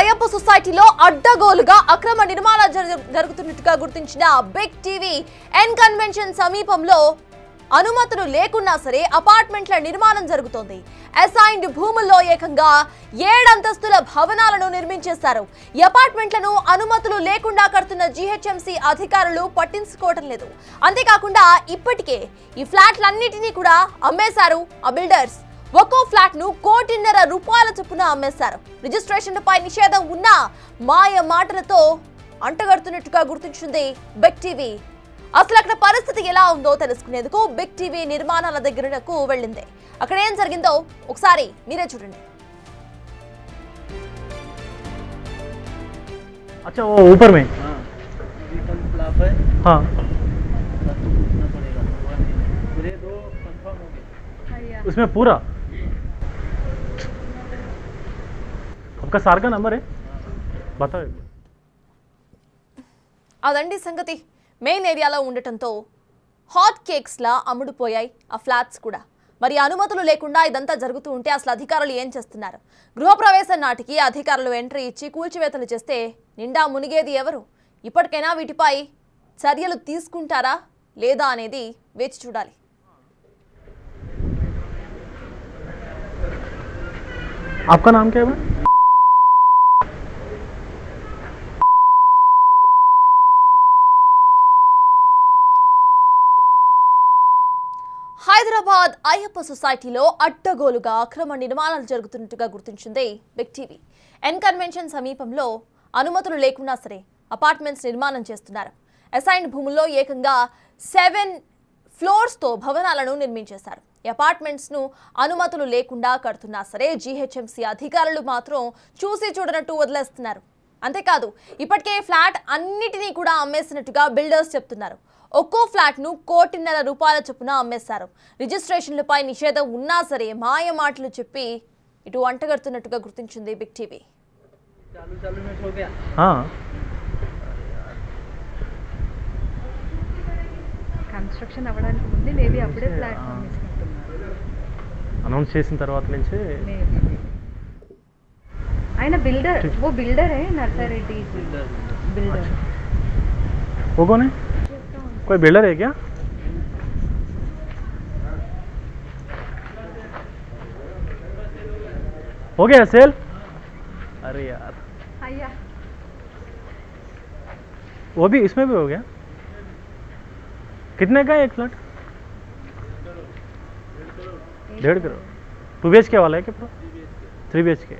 అయ్యప్ప సొసైటీలో అడ్డగోలుగా అక్రమ నిర్మాణాలు జరుగుతున్నట్టుగా గుర్తించిన బిగ్ టీవీ ఎన్ కన్వెన్షన్ సమీపంలో అనుమతులు లేకున్నా సరే అపార్ట్మెంట్ల నిర్మాణం జరుగుతోంది. అసైన్డ్ భూముల్లో ఏకంగా 7 అంతస్తుల భవనాలను నిర్మించేశారు. ఈ అపార్ట్మెంట్లను అనుమతులు లేకుండా కడుతున్న జీహెచ్ఎంసీ అధికారులు పట్టించుకోవడం లేదు. అంతేకాకుండా ఇప్పటికే ఈ ఫ్లాట్లన్నిటినీ కూడా అమ్మేశారు ఆ బిల్డర్స్. ఒక్కో ఫ్లాట్ ను ₹1,50,00,000 చొప్పున అమ్మేశారు. రిజిస్ట్రేషన్లపై నిషేధం ఉన్నా మాయ మాటలతో అంటగడుతున్నట్టుగా గుర్తించింది బిగ్ టీవీ. అసలు అక్కడ పరిస్థితి ఎలా ఉందో తెలుసుకునేందుకు బిగ్ టీవీ నిర్మాణాల దగ్గరకు వెళ్ళింది. అక్కడ ఏం జరిగిందో ఒకసారి మీరే చూడండి. अच्छा वो ऊपर में हाँ उसमें पूरा आपका सार का नंबर है बताओ. అదండి సంగతి. మెయిన్ ఏరియాలో ఉండటంతో హాట్ కేక్స్ లా అమ్ముడుపోయాయి ఆ ఫ్లాట్స్ కూడా. మరి అనుమతులు లేకుండా ఇదంతా జరుగుతూ ఉంటే అసలు అధికారులు ఏం చేస్తున్నారు? గృహప్రవేశం నాటికి అధికారులు ఎంట్రీ ఇచ్చి కూల్చివేతలు చేస్తే నిండా మునిగేది ఎవరు? ఇప్పటికైనా వీటిపై చర్యలు తీసుకుంటారా లేదా అనేది వేచి చూడాలి. आपका नाम क्या है? హైదరాబాద్ అయ్యప్ప సొసైటీలో అడ్డగోలుగా అక్రమ నిర్మాణాలు జరుగుతున్నట్టుగా గుర్తించింది బిగ్ టీవీ. ఎన్ కన్వెన్షన్ సమీపంలో అనుమతులు లేకున్నా సరే అపార్ట్మెంట్స్ నిర్మాణం చేస్తున్నారు. అసైన్డ్ భూముల్లో ఏకంగా 7 ఫ్లోర్స్తో భవనాలను నిర్మించేశారు. ఈ అపార్ట్మెంట్స్ను అనుమతులు లేకుండా కడుతున్నా సరే జీహెచ్ఎంసీ అధికారులు మాత్రం చూసి చూడనట్టు వదిలేస్తున్నారు. అంతేకాదు ఇప్పటికే ఫ్లాట్ అన్నిటినీ కూడా అమ్మేసినట్టుగా బిల్డర్స్ చెప్తున్నారు. ఒక్కో ఫ్లాట్ ను ₹1,50,00,000 చొప్పున అమ్మేశారు. రిజిస్ట్రేషన్లపై నిషేధం ఉన్నా సరే మాయ మాటలు చెప్పి ఇటు అంటగడుతున్నట్టుగా గుర్తించింది బిగ్ టీవీ. కన్స్ట్రక్షన్ అవ్వడానికి ముందే మేబీ అప్పుడే ప్లాట్ఫామ్ తీసుకుంటున్నారు. అనౌన్స్ చేసిన తర్వాత నుంచి ఆయన బిల్డర్ वो बिल्डर है नरसारेड्डी बिल्डर. वो कौन है? कोई बिल्डर है क्या? हो गया सेल? अरे यार आया वो भी इसमें भी हो गया. कितने का है एक फ्लैट? 1.5 करोड़. 2 BHK वाला है क्या? पूरा 3 BHK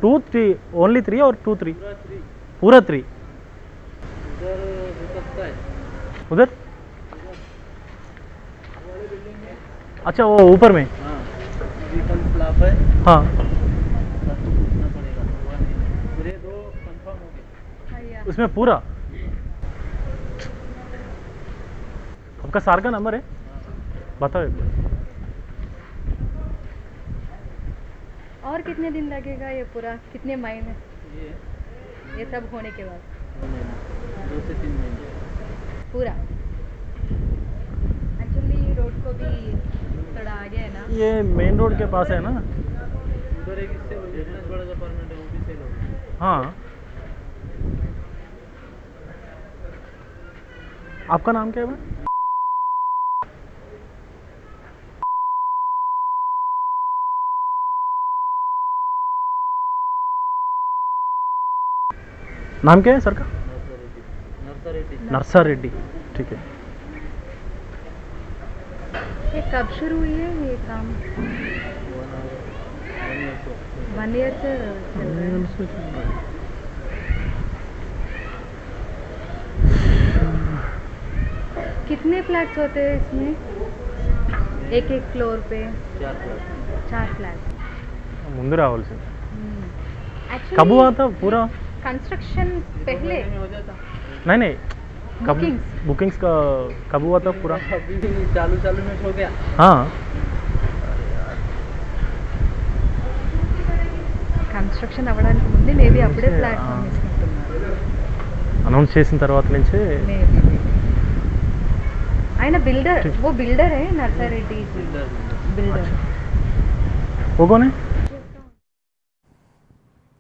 2 3 ओनली 3 और 2 3 पूरा 3 उधर. अच्छा वो ऊपर में हाँ उसमें पूरा आपका सार का नंबर है बताओ एक बार. और कितने दिन लगेगा ये पूरा? कितने महीने ये सब होने के बाद? 2 से 3 महीने पूरा. एक्चुअली रोड को भी थोड़ा आगे है ना. ये मेन रोड के पास है ना. उधर एक इससे बड़ा अपार्टमेंट है वो भी सेल हो गया. हाँ आपका नाम क्या है? नाम क्या है सर का? नरसारेड्डी. ठीक है. ये कब शुरू हुई है ये काम? 1 ईयर से चल रहा है. कितने फ्लैट्स होते हैं इसमें? एक फ्लोर पे 4 फ्लैट. ముందు రావాల్సింది. Actually, कब हुआ था पूरा कंस्ट्रक्शन पहले? नहीं कब बुकिंग्स का कब हुआ था पूरा? अभी चालू में हो गया. हाँ కన్స్ట్రక్షన్ అవ్వడానికి ముందే మేబీ అప్పుడే ప్లాట్ఫామ్ తీసుకుంటున్నారు. అనౌన్స్ చేసిన తర్వాత నుంచి ఆయన బిల్డర్ वो बिल्डर है नरसारेड्डी बिल्डर. वो कौन है?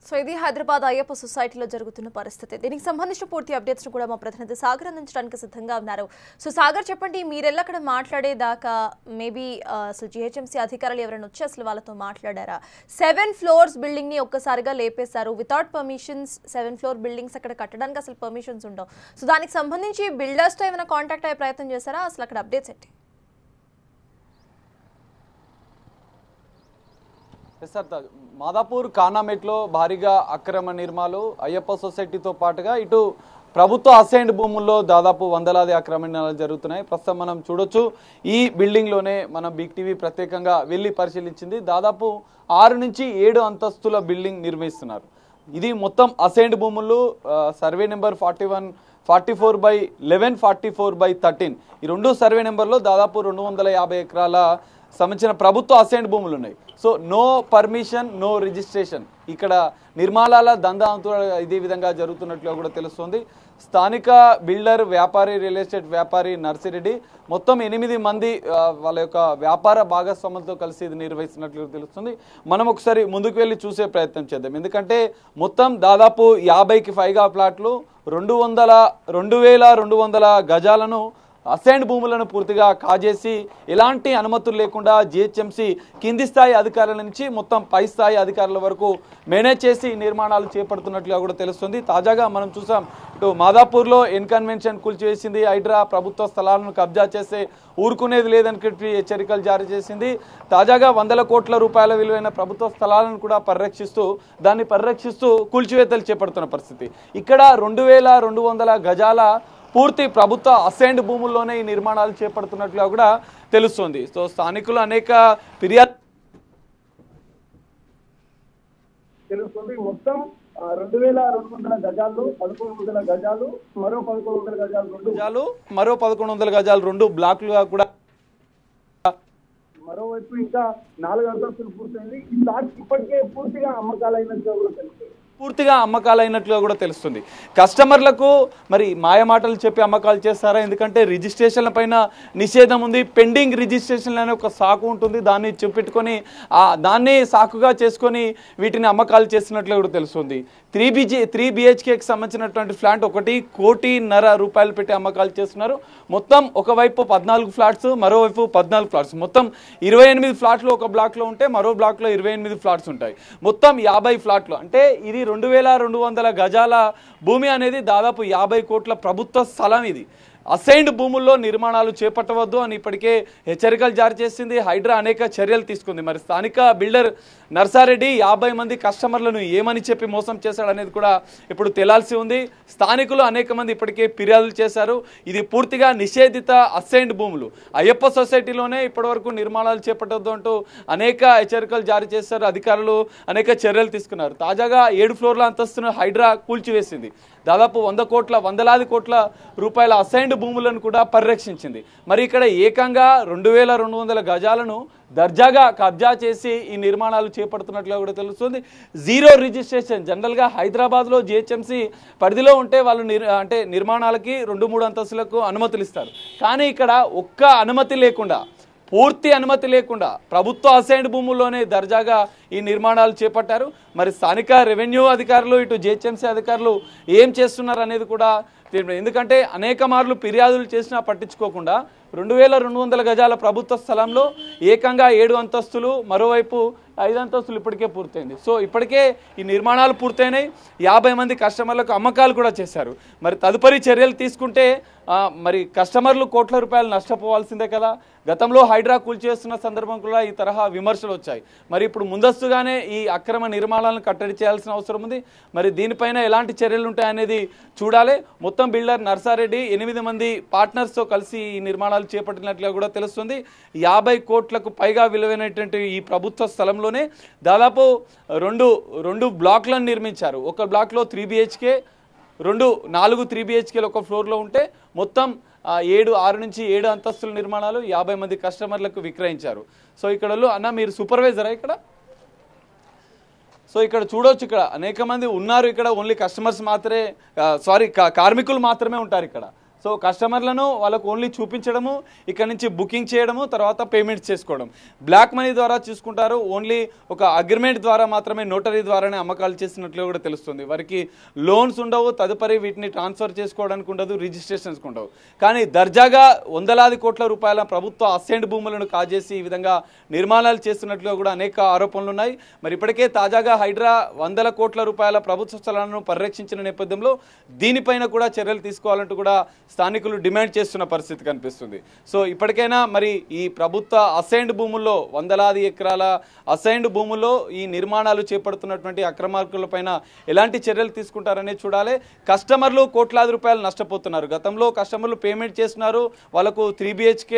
సో ఇది హైదరాబాద్ అయ్యప్ప సొసైటీలో జరుగుతున్న పరిస్థితి. దీనికి సంబంధించిన పూర్తి అప్డేట్స్ కూడా మా ప్రతినిధి సాగర్ అందించడానికి సిద్ధంగా ఉన్నారు. సో సాగర్, చెప్పండి, మీరెల్లా అక్కడ మాట్లాడేదాకా మేబీ అసలు జిహెచ్ఎంసీ అధికారులు ఎవరైనా వచ్చి అసలు వాళ్ళతో మాట్లాడారా? 7 floors బిల్డింగ్ ని ఒక్కసారిగా లేపేశారు వితౌట్ పర్మిషన్స్. 7 floor బిల్డింగ్స్ అక్కడ కట్టడానికి అసలు పర్మిషన్స్ ఉండవు. సో దానికి సంబంధించి బిల్డర్స్ తో ఏమైనా కాంటాక్ట్ అయ్యే ప్రయత్నం చేశారా? అసలు అక్కడ అప్డేట్స్ ఏంటి? సార్, మాదాపూర్ కానామెట్లో భారీగా అక్రమ నిర్మాలు అయ్యప్ప సొసైటీతో పాటుగా ఇటు ప్రభుత్వ అసైన్డ్ భూముల్లో దాదాపు వందలాది అక్రమ నిర్మాలు జరుగుతున్నాయి. ప్రస్తుతం మనం చూడొచ్చు, ఈ బిల్డింగ్లోనే మనం బిగ్ టీవీ ప్రత్యేకంగా వెళ్ళి పరిశీలించింది. దాదాపు 6 నుంచి 7 అంతస్తుల బిల్డింగ్ నిర్మిస్తున్నారు. ఇది మొత్తం అసైన్డ్ భూములు. సర్వే నెంబర్ 41, 44/11, 44/13 ఈ 2 సర్వే నెంబర్లో దాదాపు 250 ఎకరాల సంబంధించిన ప్రభుత్వ అసైన్డ్ భూములు ఉన్నాయి. So no permission, no registration. ఇక్కడ నిర్మాణాల దందా ఇదే విధంగా జరుగుతున్నట్లుగా కూడా తెలుస్తుంది. స్థానిక బిల్డర్, వ్యాపారి, రియల్ ఎస్టేట్ వ్యాపారి నర్సిరెడ్డి మొత్తం 8 మంది వాళ్ళ యొక్క వ్యాపార భాగస్వాములతో కలిసి ఇది నిర్వహిస్తున్నట్లు తెలుస్తుంది. మనం ఒకసారి ముందుకు వెళ్ళి చూసే ప్రయత్నం చేద్దాం. ఎందుకంటే మొత్తం దాదాపు 50కి పైగా ప్లాట్లు, 2200 గజాలను అసైన్డ్ భూములను పూర్తిగా కాజేసి ఎలాంటి అనుమతులు లేకుండా జిహెచ్ఎంసీ కింది స్థాయి అధికారుల నుంచి మొత్తం పై స్థాయి అధికారుల వరకు మేనేజ్ చేసి నిర్మాణాలు చేపడుతున్నట్లుగా కూడా తెలుస్తుంది. తాజాగా మనం చూసాం, ఇటు మాదాపూర్లో ఎన్కన్వెన్షన్ కూల్చివేసింది హైడ్రా. ప్రభుత్వ స్థలాలను కబ్జా చేస్తే ఊరుకునేది లేదని హెచ్చరికలు జారీ చేసింది. తాజాగా 100 కోట్ల రూపాయల విలువైన ప్రభుత్వ స్థలాలను కూడా పరిరక్షిస్తూ కూల్చివేతలు చేపడుతున్న పరిస్థితి. ఇక్కడ 2200 గజాల పూర్తి ప్రభుత్వ అసైన్డ్ భూముల్లోనే ఈ నిర్మాణాలు చేపడుతున్నట్లుగా కూడా తెలుస్తుంది. సో స్థానికులు అనేక ఫిర్యాదు తెలుస్తుంది. మొత్తం 2200 గజాలు, 1100 గజాలు, మరో 1100 గజాలు, మరో 1100 గజాలు 2 బ్లాక్లుగా కూడా. మరోవైపు ఇంకా 4 అంతస్తులు పూర్తయింది. ఈ ప్లాట్ ఇప్పటికే పూర్తిగా అమ్మకాలైనట్టుగా కూడా తెలుస్తుంది. కూడా తెలుస్తుంది. కస్టమర్లకు మరి మాయమాటలు చెప్పి అమ్మకాలు చేస్తారా? ఎందుకంటే రిజిస్ట్రేషన్ల పైన నిషేధం ఉంది. పెండింగ్ రిజిస్ట్రేషన్ అనే ఒక సాకు ఉంటుంది. దాన్ని చూపెట్టుకొని దాన్ని సాకుగా చేసుకొని వీటిని అమ్మకాలు చేస్తున్నట్లు కూడా తెలుస్తుంది. 3 BHKకి సంబంధించినటువంటి ఫ్లాట్ 1.5 కోటి రూపాయలు పెట్టి అమ్మకాలు చేస్తున్నారు. మొత్తం ఒకవైపు 14 ఫ్లాట్స్, మరోవైపు 14 ఫ్లాట్స్, మొత్తం 28 ఫ్లాట్లు ఒక బ్లాక్లో ఉంటే మరో బ్లాక్లో 28 ఫ్లాట్స్ ఉంటాయి. మొత్తం 50 ఫ్లాట్లు. అంటే ఇది 2200 గజాల భూమి అనేది దాదాపు 50 కోట్ల ప్రభుత్వ స్థలం. ఇది అసైన్డ్ భూముల్లో నిర్మాణాలు చేపట్టవద్దు అని ఇప్పటికే హెచ్చరికలు జారీ చేసింది హైడ్రా. అనేక చర్యలు తీసుకుంది. మరి స్థానిక బిల్డర్ నర్సారెడ్డి 50 మంది కస్టమర్లను ఏమని చెప్పి మోసం చేశాడనేది కూడా ఇప్పుడు తేలాల్సి ఉంది. స్థానికులు అనేక మంది ఇప్పటికే ఫిర్యాదులు చేశారు. ఇది పూర్తిగా నిషేధిత అసైన్డ్ భూములు. అయ్యప్ప సొసైటీలోనే ఇప్పటివరకు నిర్మాణాలు చేపట్టద్దు అంటూ అనేక హెచ్చరికలు జారీ చేశారు. అధికారులు అనేక చర్యలు తీసుకున్నారు. తాజాగా 7 ఫ్లోర్ల అంతస్తును హైడ్రా కూల్చివేసింది. దాదాపు 100 కోట్ల రూపాయల అసైన్డ్ భూములను కూడా పరిరక్షించింది. మరి ఇక్కడ ఏకంగా 2200 గజాలను దర్జాగా కబ్జా చేసి ఈ నిర్మాణాలు చేపడుతున్నట్లుగా కూడా తెలుస్తుంది. 0 రిజిస్ట్రేషన్. జనరల్గా హైదరాబాద్లో జిహెచ్ఎంసీ పరిధిలో ఉంటే వాళ్ళు అంటే నిర్మాణాలకి 2-3 అంతస్తులకు అనుమతులు ఇస్తారు. కానీ ఇక్కడ ఒక్క అనుమతి లేకుండా, పూర్తి అనుమతి లేకుండా ప్రభుత్వ అసైన్డ్ భూముల్లోనే దర్జాగా ఈ నిర్మాణాలు చేపట్టారు. మరి స్థానిక రెవెన్యూ అధికారులు, ఇటు జిహెచ్ఎంసీ అధికారులు ఏం చేస్తున్నారు అనేది కూడా ఎందుకంటే అనేక మార్లు ఫిర్యాదులు చేసినా పట్టించుకోకుండా 2200 గజాల ప్రభుత్వ స్థలంలో ఏకంగా 7 అంతస్తులు, మరోవైపు 5 అంతస్తులు ఇప్పటికే పూర్తయింది. సో ఇప్పటికే ఈ నిర్మాణాలు పూర్తయినాయి. 50 మంది కస్టమర్లకు అమ్మకాలు కూడా చేశారు. మరి తదుపరి చర్యలు తీసుకుంటే మరి కస్టమర్లు కోట్ల రూపాయలు నష్టపోవాల్సిందే కదా. గతంలో హైడ్రా కూల్చేస్తున్న సందర్భం కూడా ఈ తరహా విమర్శలు వచ్చాయి. మరి ఇప్పుడు ముందస్తుగానే ఈ అక్రమ నిర్మాణాలను కట్టడి చేయాల్సిన అవసరం ఉంది. మరి దీనిపైన ఎలాంటి చర్యలు ఉంటాయనేది చూడాలి. మొత్తం బిల్డర్ నర్సారెడ్డి 8 మంది పార్ట్నర్స్తో కలిసి ఈ నిర్మాణాలు చేపట్టినట్లుగా కూడా తెలుస్తుంది. 50 కోట్లకు పైగా విలువైనటువంటి ఈ ప్రభుత్వ స్థలంలోనే దాదాపు 2 బ్లాక్లను నిర్మించారు. ఒక బ్లాక్లో 3 BHK, 4 3 BHKలు ఒక ఫ్లోర్లో ఉంటే మొత్తం 6 నుంచి 7 అంతస్తుల నిర్మాణాలు 50 మంది కస్టమర్లకు విక్రయించారు. సో ఇక్కడ అన్న మీరు సూపర్వైజరా ఇక్కడ? సో ఇక్కడ చూడొచ్చు, ఇక్కడ అనేక మంది ఉన్నారు. ఇక్కడ ఓన్లీ కస్టమర్స్ మాత్రమే, కార్మికులు మాత్రమే ఉంటారు ఇక్కడ. సో కస్టమర్లను వాళ్ళకు ఓన్లీ చూపించడము, ఇక్కడ నుంచి బుకింగ్ చేయడము, తర్వాత పేమెంట్స్ చేసుకోవడం. బ్లాక్ మనీ ద్వారా చూసుకుంటారు. ఓన్లీ ఒక అగ్రిమెంట్ ద్వారా మాత్రమే, నోటరీ ద్వారానే అమ్మకాలు చేసినట్లు కూడా తెలుస్తుంది. వారికి లోన్స్ ఉండవు, తదుపరి వీటిని ట్రాన్స్ఫర్ చేసుకోవడానికి ఉండదు, రిజిస్ట్రేషన్స్కి ఉండవు. కానీ దర్జాగా వందలాది కోట్ల రూపాయల ప్రభుత్వ అసైన్డ్ భూములను కాజేసి ఈ విధంగా నిర్మాణాలు చేస్తున్నట్లుగా కూడా అనేక ఆరోపణలు ఉన్నాయి. మరి ఇప్పటికే తాజాగా హైడ్రా 100 కోట్ల రూపాయల ప్రభుత్వ స్థలాలను పరిరక్షించిన నేపథ్యంలో దీనిపైన కూడా చర్యలు తీసుకోవాలంటూ కూడా స్థానికులు డిమాండ్ చేస్తున్న పరిస్థితి కనిపిస్తుంది. సో ఇప్పటికైనా మరి ఈ ప్రభుత్వ అసైన్డ్ భూముల్లో, వందలాది ఎకరాల అసైన్డ్ భూముల్లో ఈ నిర్మాణాలు చేపడుతున్నటువంటి అక్రమార్కులపైన ఎలాంటి చర్యలు తీసుకుంటారనే చూడాలి. కస్టమర్లు కోట్లాది రూపాయలు నష్టపోతున్నారు. గతంలో కస్టమర్లు పేమెంట్ చేస్తున్నారు, వాళ్ళకు 3 BHK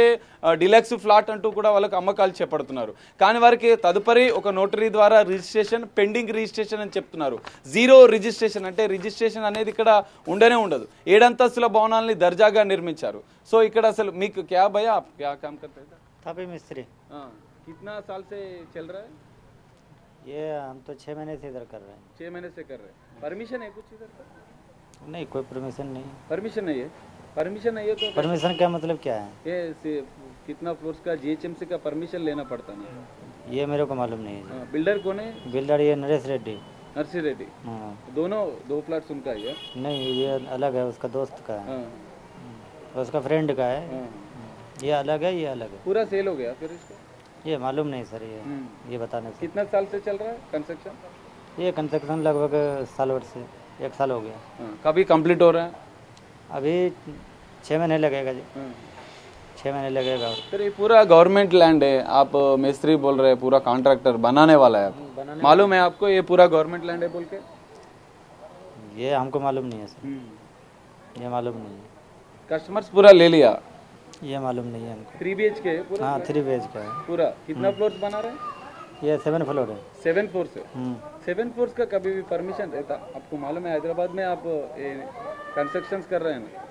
డిలక్స్ ఫ్లాట్ అంటూ కూడా వాళ్ళకు అమ్మకాలు చేపడుతున్నారు. కానీ వారికి తదుపరి ఒక నోటరీ ద్వారా రిజిస్ట్రేషన్, పెండింగ్ రిజిస్ట్రేషన్ అని చెప్తున్నారు. జీరో రిజిస్ట్రేషన్ అంటే రిజిస్ట్రేషన్ అనేది ఇక్కడ ఉండనే ఉండదు. 7 అంతస్తుల భవనాల్ని దర్జాగా నిర్మించారు. సో ఇక్కడ అసలు మీకు క్యా భయ్యా, आप क्या काम करते हैं? तापी मिस्त्री। हाँ, कितना साल से चल रहा है? ये हम तो 6 महीने से इधर कर रहे हैं। 6 महीने से कर रहे हैं। परमिशन है कुछ इधर का? नहीं, कोई परमिशन नहीं। परमिशन नहीं है? परमिशन नहीं है तो परमिशन क्या मतलब क्या है? ये कितना फ्लोर्स का GHMC का परमिशन लेना पड़ता ना? ये मेरे को मालूम नहीं है। बिल्डर कौन है? बिल्डर ये नरेश रेड्डी। नरसी रेड्डी। हाँ। दोनों 2 फ्लैट्स उनका ही है? नहीं, ये अलग है, उसका दोस्त का है, हाँ, उसका फ्रेंड का है। हाँ। ये अलग है, ये अलग है। पूरा सेल हो गया फिर इसका? ये मालूम नहीं सर, ये बताने से। कितना साल से चल रहा है कंस्ट्रक्शन? ये कंस्ट्रक्शन लगभग साल भर से 1 साल हो गया। कभी कंप्लीट हो रहा है? अभी 6 महीने लगेगा जी, 6 महीने लगेगा। सर ये पूरा गवर्नमेंट लैंड है, आप मिस्त्री बोल रहे हैं, पूरा कॉन्ट्रैक्टर बनाने वाला है, मालूम है आपको ये पूरा गवर्नमेंट लैंड है बोल के? ये हमको मालूम नहीं है सर, ये मालूम नहीं है। कस्टमर्स पूरा ले लिया? ये मालूम नहीं है हमको। 3 BHK है पूरा? हाँ, 3 BHK है पूरा। कितना फ्लोर्स बना रहे हैं? ये 7 फ्लोर है। 7 फ्लोर्स है। 7 फ्लोर्स का कभी भी परमिशन रहता? आपको मालूम है हैदराबाद में आप कंस्ट्रक्शन कर रहे हैं ना,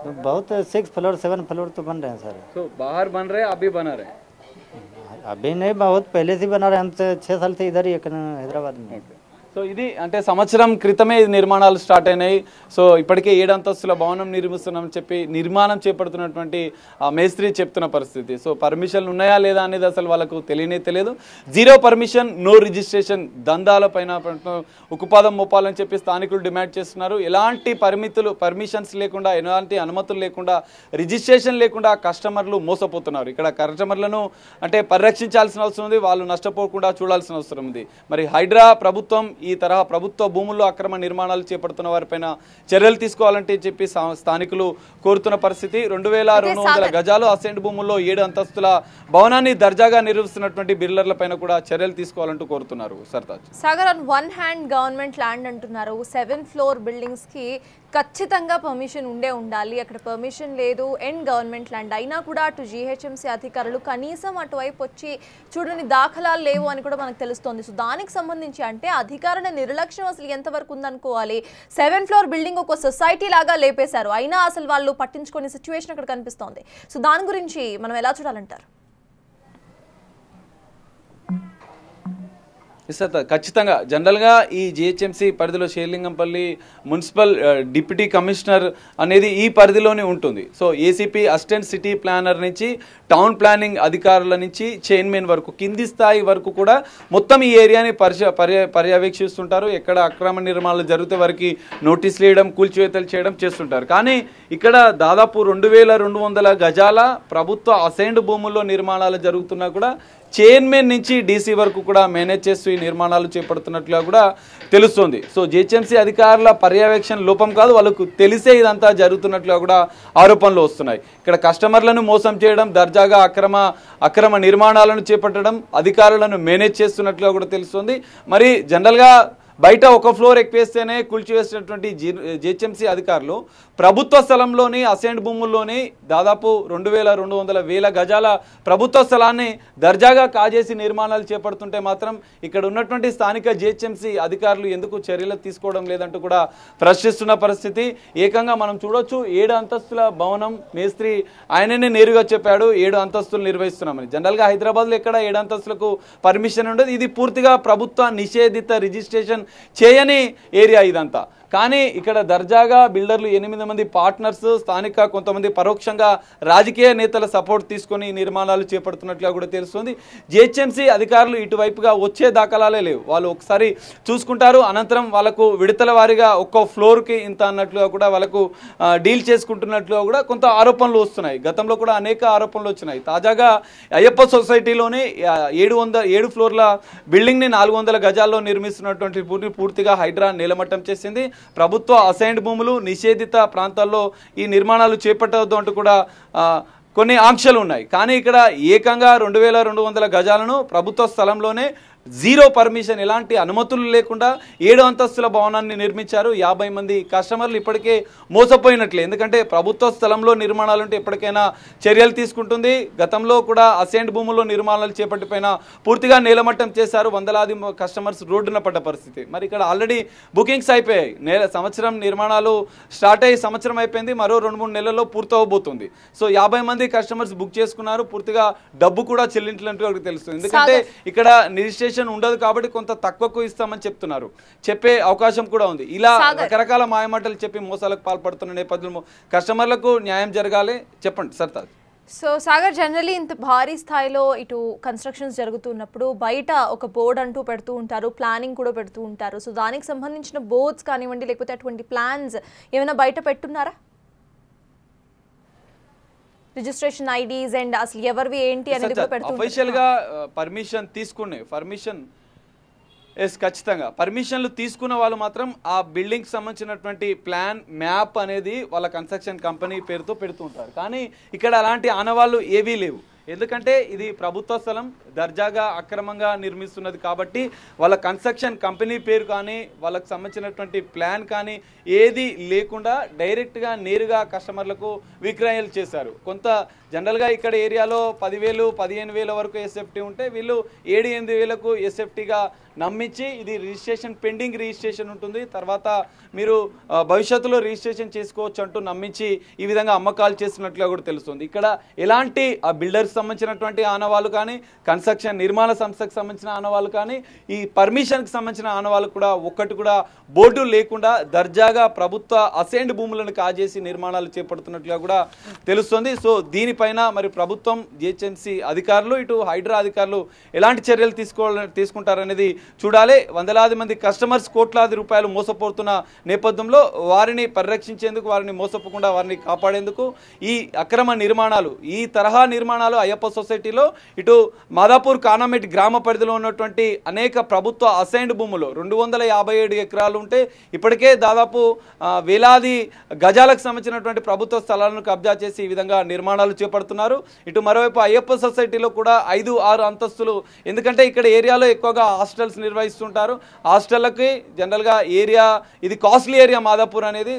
तो बहुत 6 फ्लोर 7 फ्लोर तो बन रहे हैं सर। तो बाहर बन रहे हैं, अभी बना रहे हैं? अभी नहीं, बहुत पहले से बना रहे हैं, हम 6 साल से इधर ही हैदराबाद में। సో ఇది అంటే సంవత్సరం క్రితమే ఇది నిర్మాణాలు స్టార్ట్ అయినాయి. సో ఇప్పటికే 7 అంతస్తుల భవనం నిర్మిస్తున్నామని చెప్పి నిర్మాణం చేపడుతున్నటువంటి మేస్త్రి చెప్తున్న పరిస్థితి. సో పర్మిషన్లు ఉన్నాయా లేదా అనేది అసలు వాళ్ళకు తెలియదు. జీరో పర్మిషన్, నో రిజిస్ట్రేషన్ దందాల పైన ఉక్కుపాదం మోపాలని చెప్పి స్థానికులు డిమాండ్ చేస్తున్నారు. ఎలాంటి పర్మిషన్స్ లేకుండా, ఎలాంటి అనుమతులు లేకుండా, రిజిస్ట్రేషన్ లేకుండా కస్టమర్లు మోసపోతున్నారు. ఇక్కడ కస్టమర్లను అంటే పరిరక్షించాల్సిన అవసరం ఉంది, వాళ్ళు నష్టపోకుండా చూడాల్సిన అవసరం ఉంది. మరి హైడ్రా ప్రభుత్వం ఈ తరహా ప్రభుత్వ భూముల్లో అక్రమ నిర్మాణాలు చేపడుతున్న వారిపైన చర్యలు తీసుకోవాలంటే చెప్పి స్థానికులు కోరుతున్న పరిస్థితి. 2200 గజాలు అసైన్డ్ భూముల్లో 7 అంతస్తుల భవనాన్ని దర్జాగా నిర్వహిస్తున్నటువంటి బిల్డర్ల పైన కూడా చర్యలు తీసుకోవాలంటూ కోరుతున్నారు. Sartaj Sagar, on one hand government land అంటున్నారు, 7 ఫ్లోర్ బిల్డింగ్స్ కి ఖచ్చితంగా పర్మిషన్ ఉండాలి, అక్కడ పర్మిషన్ లేదు, అండ్ గవర్నమెంట్ ల్యాండ్ అయినా కూడా అటు GHMC అధికారులు కనీసం అటువైపు వచ్చి చూడని దాఖలాలు లేవు అని కూడా మనకు తెలుస్తోంది. సో దానికి సంబంధించి అంటే అధికారుల నిర్లక్ష్యం అసలు ఎంతవరకు ఉందనుకోవాలి? 7 ఫ్లోర్ బిల్డింగ్ ఒక సొసైటీ లాగా లేపేశారు, అయినా అసలు వాళ్ళు పట్టించుకునే సిచ్యువేషన్ అక్కడ కనిపిస్తోంది. సో దాని గురించి మనం ఎలా చూడాలంటారు? ఖచ్చితంగా జనరల్గా ఈ GHMC పరిధిలో షేర్లింగంపల్లి మున్సిపల్ డిప్యూటీ కమిషనర్ అనేది ఈ పరిధిలోనే ఉంటుంది. So ACP assistant city planar నుంచి టౌన్ ప్లానింగ్ అధికారుల నుంచి చైర్మన్ వరకు కింది స్థాయి వరకు కూడా మొత్తం ఈ ఏరియాని పర్యవేక్షిస్తుంటారు. ఎక్కడ అక్రమ నిర్మాణాలు జరిగితే వారికి నోటీసులు వేయడం, కూల్చివేతలు చేయడం చేస్తుంటారు. కానీ ఇక్కడ దాదాపు 2200 గజాల ప్రభుత్వ అసైన్డ్ భూముల్లో నిర్మాణాలు జరుగుతున్నా కూడా చైర్మన్ నుంచి DC వరకు కూడా మేనేజ్ చేస్తూ ఈ నిర్మాణాలు చేపడుతున్నట్లుగా కూడా తెలుస్తుంది. సో GHMC అధికారుల పర్యవేక్షణ లోపం కాదు, వాళ్ళకు తెలిసే ఇదంతా జరుగుతున్నట్లుగా కూడా ఆరోపణలు వస్తున్నాయి. ఇక్కడ కస్టమర్లను మోసం చేయడం, దర్జాగా అక్రమ నిర్మాణాలను చేపట్టడం, అధికారులను మేనేజ్ చేస్తున్నట్లుగా కూడా తెలుస్తుంది. మరి జనరల్గా బయట ఒక ఫ్లోర్ ఎక్కువేస్తేనే కూల్చివేసినటువంటి GHMC అధికారులు ప్రభుత్వ స్థలంలోని అసైన్డ్ భూముల్లోని దాదాపు 2200 గజాల ప్రభుత్వ స్థలాన్ని దర్జాగా కాజేసి నిర్మాణాలు చేపడుతుంటే మాత్రం ఇక్కడ ఉన్నటువంటి స్థానిక GHMC అధికారులు ఎందుకు చర్యలు తీసుకోవడం లేదంటూ కూడా ప్రశ్నిస్తున్న పరిస్థితి. ఏకంగా మనం చూడొచ్చు, 7 అంతస్తుల భవనం మేస్త్రి ఆయననే నేరుగా చెప్పాడు 7 అంతస్తులు నిర్వహిస్తున్నామని. జనరల్గా హైదరాబాద్లో ఎక్కడ 7 అంతస్తులకు పర్మిషన్ ఉండదు. ఇది పూర్తిగా ప్రభుత్వ నిషేధిత రిజిస్ట్రేషన్ చేయని ఏరియా ఇదంతా. కానీ ఇక్కడ దర్జాగా బిల్డర్లు 8 మంది పార్ట్నర్స్, స్థానిక కొంతమంది పరోక్షంగా రాజకీయ నేతల సపోర్ట్ తీసుకొని నిర్మాణాలు చేపడుతున్నట్లుగా కూడా తెలుస్తుంది. జిహెచ్ఎంసీ అధికారులు ఇటువైపుగా వచ్చే దాఖలాలే లేవు. వాళ్ళు ఒకసారి చూసుకుంటారు, అనంతరం వాళ్ళకు విడతల వారీగా ఒక్కో ఫ్లోర్కి ఇంత అన్నట్లుగా కూడా వాళ్ళకు డీల్ చేసుకుంటున్నట్లుగా కూడా కొంత ఆరోపణలు వస్తున్నాయి. గతంలో కూడా అనేక ఆరోపణలు వచ్చినాయి. తాజాగా అయ్యప్ప సొసైటీలోని 7 ఫ్లోర్ల బిల్డింగ్ని 400 గజాల్లో నిర్మిస్తున్నటువంటి పూర్తిగా హైడ్రా నేలమట్టం చేసింది. ప్రభుత్వ అసైన్డ్ భూములు, నిషేధిత ప్రాంతాల్లో ఈ నిర్మాణాలు చేపట్టవద్దు అంటూ కూడా కొన్ని ఆంక్షలు ఉన్నాయి. కానీ ఇక్కడ ఏకంగా 2200 గజాలను ప్రభుత్వ స్థలంలోనే జీరో పర్మిషన్, ఎలాంటి అనుమతులు లేకుండా 7 అంతస్తుల భవనాన్ని నిర్మించారు. 50 మంది కస్టమర్లు ఇప్పటికే మోసపోయినట్లే. ఎందుకంటే ప్రభుత్వ స్థలంలో నిర్మాణాలుంటే ఎప్పటికైనా చర్యలు తీసుకుంటుంది. గతంలో కూడా అసైన్డ్ భూముల్లో నిర్మాణాలు చేపట్టిపోయిన పూర్తిగా నేలమట్టం చేశారు. వందలాది కస్టమర్స్ రోడ్డున పడ్డ పరిస్థితి. మరి ఇక్కడ ఆల్రెడీ బుకింగ్స్ అయిపోయాయి. సంవత్సరం నిర్మాణాలు స్టార్ట్ అయ్యి సంవత్సరం అయిపోయింది, మరో 2-3 నెలల్లో పూర్తవబోతుంది. సో 50 మంది కస్టమర్స్ బుక్ చేసుకున్నారు. పూర్తిగా డబ్బు కూడా చెల్లించినట్టు తెలుస్తుంది. ఎందుకంటే ఇక్కడ రిజిస్ట్రేషన్ ఉండదు కాబట్టి కొంత తక్కువకు ఇస్తామని చెప్తున్నారు. చెప్పే అవకాశం కూడా ఉంది. ఇలా రకరకాల మాయమాటలు చెప్పి మోసాలకు పాల్పడుతున్న నేపథ్యంలో కస్టమర్లకు న్యాయం జరగాలి. చెప్పండి సర్తాజ్. సో సాగర్, జనరలీ ఇంత భారీ స్థాయిలో ఇటు కన్స్ట్రక్షన్స్ జరుగుతున్నప్పుడు బయట ఒక బోర్డు అంటూ పెడుతూ ఉంటారు, ప్లానింగ్ కూడా పెడుతూ ఉంటారు. సో దానికి సంబంధించిన బోర్డ్స్ కానివ్వండి, లేకపోతే అటువంటి ప్లాన్స్ ఏమైనా బయట పెట్టున్నారా? రిజిస్ట్రేషన్ ఐడీస్ అండ్ అసలు ఎవరివి ఏంటి అనేది కూడా పెడుతున్నారు. అఫీషియల్ గా పర్మిషన్ ఖచ్చితంగా పర్మిషన్లు తీసుకున్న వాళ్ళు మాత్రం ఆ బిల్డింగ్ సంబంధించినటువంటి ప్లాన్ మ్యాప్ అనేది వాళ్ళ కన్స్ట్రక్షన్ కంపెనీ పేరుతో పెడుతుంటారు. కానీ ఇక్కడ అలాంటి ఆనవాళ్ళు ఏవీ లేవు. ఎందుకంటే ఇది ప్రభుత్వ స్థలం, దర్జాగా అక్రమంగా నిర్మిస్తున్నది కాబట్టి వాళ్ళ కన్స్ట్రక్షన్ కంపెనీ పేరు కానీ వాళ్ళకి సంబంధించినటువంటి ప్లాన్ కానీ ఏది లేకుండా డైరెక్ట్గా నేరుగా కస్టమర్లకు విక్రయాలు చేశారు. కొంత జనరల్గా ఇక్కడ ఏరియాలో 10,000, 15,000 వరకు ఎస్ఎఫ్టీ ఉంటే వీళ్ళు 7-8,000కు ఎస్ఎఫ్టీగా నమ్మించి ఇది రిజిస్ట్రేషన్ పెండింగ్ రిజిస్ట్రేషన్ ఉంటుంది, తర్వాత మీరు భవిష్యత్తులో రిజిస్ట్రేషన్ చేసుకోవచ్చు అంటూ నమ్మించి ఈ విధంగా అమ్మకాలు చేస్తున్నట్లుగా కూడా తెలుస్తుంది. ఇక్కడ ఎలాంటి ఆ బిల్డర్స్ సంబంధించినటువంటి ఆనవాళ్ళు కానీ, కన్స్ట్రక్షన్ నిర్మాణ సంస్థకు సంబంధించిన ఆనవాళ్ళు కానీ, ఈ పర్మిషన్కి సంబంధించిన ఆనవాళ్ళు కూడా ఒక్కటి కూడా బోర్డు లేకుండా దర్జాగా ప్రభుత్వ అసైన్డ్ భూములను కాజేసి నిర్మాణాలు చేపడుతున్నట్లుగా కూడా తెలుస్తుంది. సో దీనిపైన మరి ప్రభుత్వం, జిహెచ్ఎంసీ అధికారులు, ఇటు హైడ్రా అధికారులు ఎలాంటి చర్యలు తీసుకుంటారనేది చూడాలి. వందలాది మంది కస్టమర్స్ కోట్లాది రూపాయలు మోసపోతున్న నేపథ్యంలో వారిని పరిరక్షించేందుకు, వారిని మోసపోకుండా వారిని కాపాడేందుకు ఈ అక్రమ నిర్మాణాలు, ఈ తరహా నిర్మాణాలు అయ్యప్ప సొసైటీలో, ఇటు మాదాపూర్ కానామెట్ గ్రామ పరిధిలో ఉన్నటువంటి అనేక ప్రభుత్వ అసైన్డ్ భూములు 257 ఎకరాలు ఉంటే ఇప్పటికే దాదాపు వేలాది గజాలకు సంబంధించినటువంటి ప్రభుత్వ స్థలాలను కబ్జా చేసి ఈ విధంగా నిర్మాణాలు చేపడుతున్నారు. ఇటు మరోవైపు అయ్యప్ప సొసైటీలో కూడా 5-6 అంతస్తులు, ఎందుకంటే ఇక్కడ ఏరియాలో ఎక్కువగా హాస్టల్స్ నిర్వహిస్తుంటారు. హాస్టళ్ళకి జనరల్గా ఏరియా ఇది కాస్ట్లీ ఏరియా. మాదాపూర్ అనేది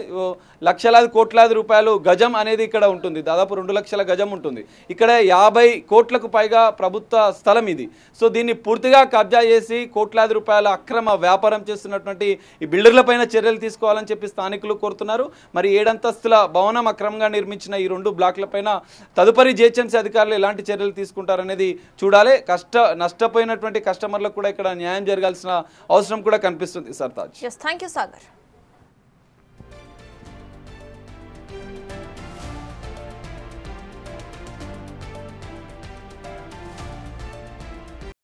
లక్షలాది కోట్లాది రూపాయలు గజం అనేది ఇక్కడ ఉంటుంది. దాదాపు 2 లక్షల గజం ఉంటుంది. ఇక్కడ 50 కోట్లకు పైగా ప్రభుత్వ స్థలం ఇది. సో దీన్ని పూర్తిగా కబ్జా చేసి కోట్లాది రూపాయల అక్రమ వ్యాపారం చేస్తున్నటువంటి ఈ బిల్డర్లపైన చర్యలు తీసుకోవాలని చెప్పి స్థానికులు కోరుతున్నారు. మరి 7 అంతస్తుల భవనం అక్రమంగా నిర్మించిన ఈ 2 బ్లాక్లపైన తదుపరి జిహెచ్ఎంసీ అధికారులు ఎలాంటి చర్యలు తీసుకుంటారనేది చూడాలి. నష్టపోయినటువంటి కస్టమర్లకు కూడా ఇక్కడ న్యాయం జరగాల్సిన అవసరం కూడా కనిపిస్తుంది. సర్తాజ్. Thank you Sagar.